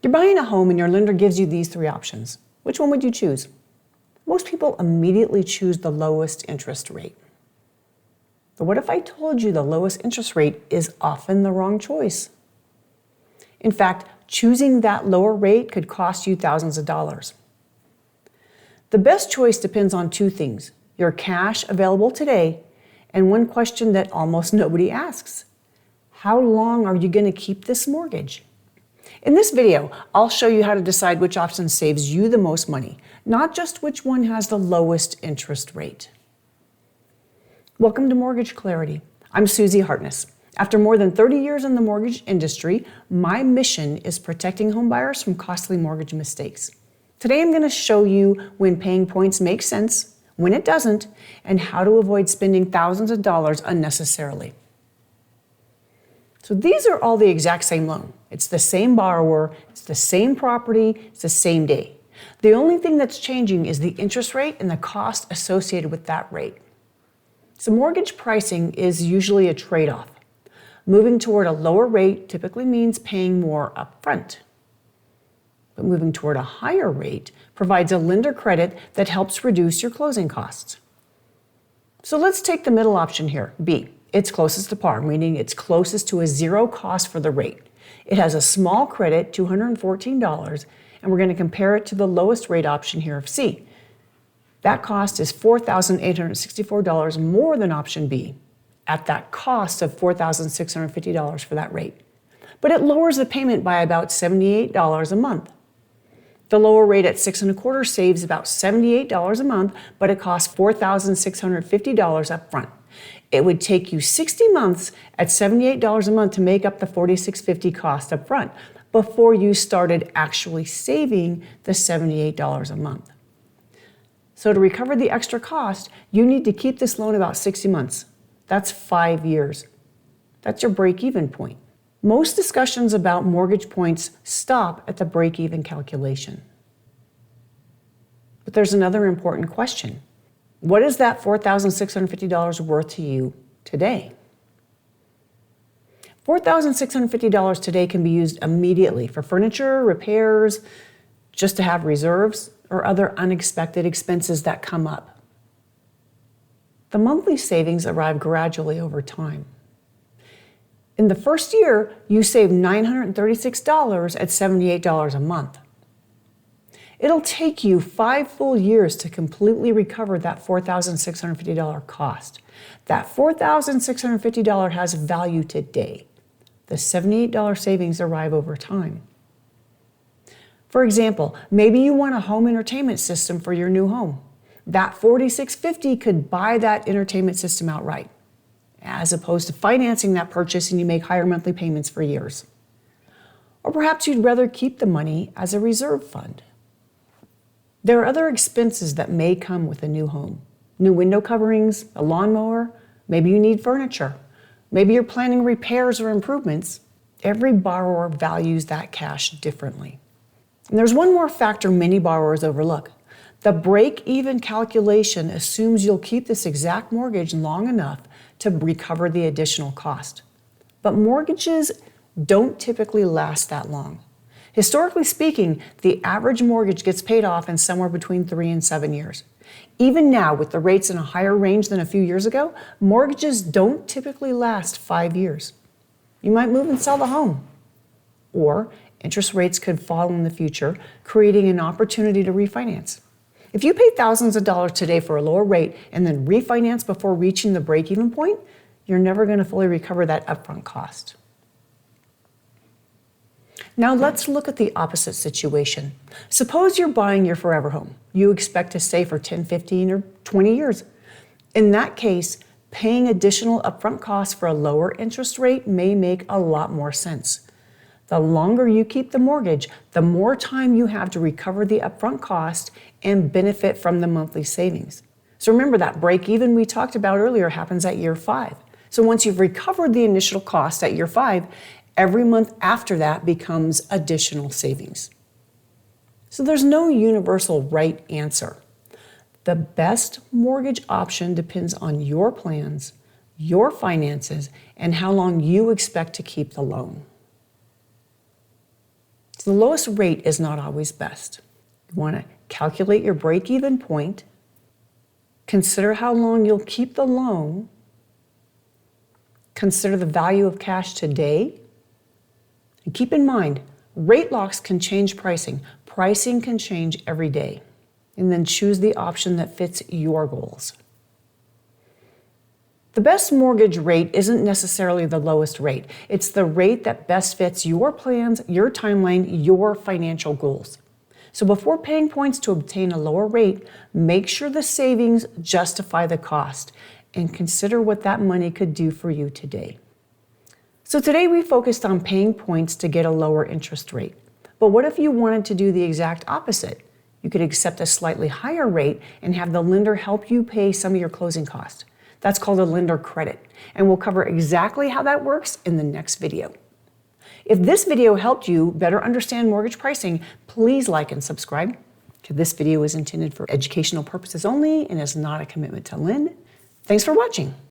You're buying a home and your lender gives you these three options. Which one would you choose? Most people immediately choose the lowest interest rate. But what if I told you the lowest interest rate is often the wrong choice? In fact, choosing that lower rate could cost you thousands of dollars. The best choice depends on two things: your cash available today, and one question that almost nobody asks: how long are you going to keep this mortgage? In this video, I'll show you how to decide which option saves you the most money, not just which one has the lowest interest rate. Welcome to Mortgage Clarity. I'm Susie-Hartness. After more than 30 years in the mortgage industry, my mission is protecting homebuyers from costly mortgage mistakes. Today I'm going to show you when paying points makes sense, when it doesn't, and how to avoid spending thousands of dollars unnecessarily. So these are all the exact same loan. It's the same borrower, it's the same property, it's the same day. The only thing that's changing is the interest rate and the cost associated with that rate. So mortgage pricing is usually a trade-off. Moving toward a lower rate typically means paying more upfront. But moving toward a higher rate provides a lender credit that helps reduce your closing costs. So let's take the middle option here, B. It's closest to par, meaning it's closest to a zero cost for the rate. It has a small credit, $214, and we're going to compare it to the lowest rate option here of C. That cost is $4,864 more than option B, at that cost of $4,650 for that rate. But it lowers the payment by about $78 a month. The lower rate at 6.25 saves about $78 a month, but it costs $4,650 up front. It would take you 60 months at $78 a month to make up the $4,650 cost up front before you started actually saving the $78 a month. So to recover the extra cost, you need to keep this loan about 60 months. That's 5 years. That's your break-even point. Most discussions about mortgage points stop at the break-even calculation. But there's another important question. What is that $4,650 worth to you today? $4,650 today can be used immediately for furniture, repairs, just to have reserves, or other unexpected expenses that come up. The monthly savings arrive gradually over time. In the first year, you save $936 at $78 a month. It'll take you 5 full years to completely recover that $4,650 cost. That $4,650 has value today. The $78 savings arrive over time. For example, maybe you want a home entertainment system for your new home. That $4,650 could buy that entertainment system outright, as opposed to financing that purchase and you make higher monthly payments for years. Or perhaps you'd rather keep the money as a reserve fund. There are other expenses that may come with a new home. New window coverings, a lawnmower, maybe you need furniture. Maybe you're planning repairs or improvements. Every borrower values that cash differently. And there's one more factor many borrowers overlook. The break-even calculation assumes you'll keep this exact mortgage long enough to recover the additional cost. But mortgages don't typically last that long. Historically speaking, the average mortgage gets paid off in somewhere between 3 and 7 years. Even now, with the rates in a higher range than a few years ago, mortgages don't typically last 5 years. You might move and sell the home. Or interest rates could fall in the future, creating an opportunity to refinance. If you pay thousands of dollars today for a lower rate and then refinance before reaching the break-even point, you're never going to fully recover that upfront cost. Now let's look at the opposite situation. Suppose you're buying your forever home. You expect to stay for 10, 15, or 20 years. In that case, paying additional upfront costs for a lower interest rate may make a lot more sense. The longer you keep the mortgage, the more time you have to recover the upfront cost and benefit from the monthly savings. So remember, that break even we talked about earlier happens at year 5. So once you've recovered the initial cost at year 5, every month after that becomes additional savings. So there's no universal right answer. The best mortgage option depends on your plans, your finances, and how long you expect to keep the loan. So the lowest rate is not always best. You want to calculate your break-even point, consider how long you'll keep the loan, consider the value of cash today, and keep in mind, rate locks can change pricing. Pricing can change every day. And then choose the option that fits your goals. The best mortgage rate isn't necessarily the lowest rate. It's the rate that best fits your plans, your timeline, your financial goals. So before paying points to obtain a lower rate, make sure the savings justify the cost and consider what that money could do for you today. So today we focused on paying points to get a lower interest rate. But what if you wanted to do the exact opposite? You could accept a slightly higher rate and have the lender help you pay some of your closing costs. That's called a lender credit, and we'll cover exactly how that works in the next video. If this video helped you better understand mortgage pricing, please like and subscribe. This video is intended for educational purposes only and is not a commitment to lend. Thanks for watching.